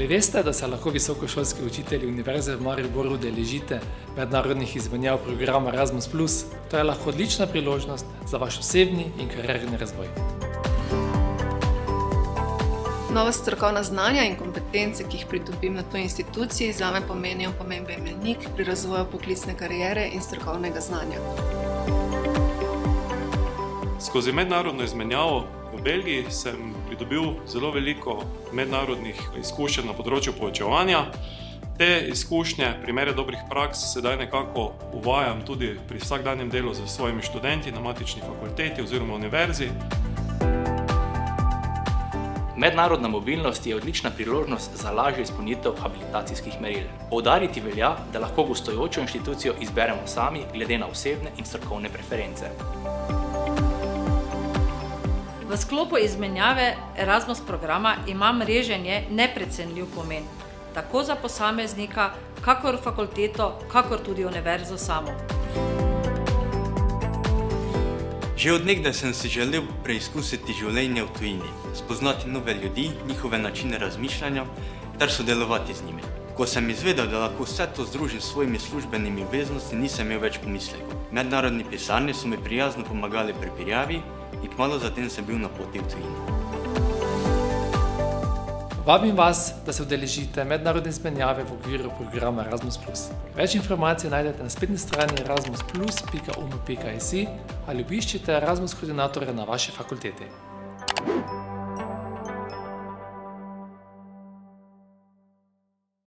Ali veste, da se lahko visokošolski učitelji Univerze v Mariboru udeležite mednarodnih izmenjav programa Erasmus+? To je lahko odlična priložnost za vaš osebni in karierni razvoj. Nova strokovna znanja in kompetence, ki jih pridobim na toj instituciji, zame pomenijo pomemben mejnik pri razvoju poklicne kariere in strokovnega znanja. Skozi mednarodno izmenjavo v Belgiji sem pridobil zelo veliko mednarodnih izkušenj na področju poučevanja. Te izkušnje, primere dobrih praks, sedaj nekako uvajam tudi pri vsakdanjem delu z svojimi študenti na matični fakulteti oziroma univerzi. Mednarodna mobilnost je odlična priložnost za lažjo izpolnitev habilitacijskih meril. Poudariti velja, da lahko gostujočo inštitucijo izberemo sami glede na osebne in strokovne preference. V sklopu izmenjave Erasmus programa ima mreženje neprecenljiv pomen, tako za posameznika, kakor fakulteto, kakor tudi univerzo samo. Že od nekdaj sem si želel preizkusiti življenje v tujini, spoznati nove ljudi, njihove načine razmišljanja ter sodelovati z njimi. Ko sem izvedel, da lahko vse to združim s svojimi službenimi obveznostmi, nisem imel več pomislekov. Mednarodni pisarni so mi prijazno pomagali pri prijavi in kmalu zatem sem bil na poti v tujino. Vabim vas, da se udeležite mednarodne izmenjave v okviru programa Erasmus+. Več informacij najdete na spletni strani erasmusplus.unu.si ali obiščite Erasmus koordinatorja na vaši fakulteti.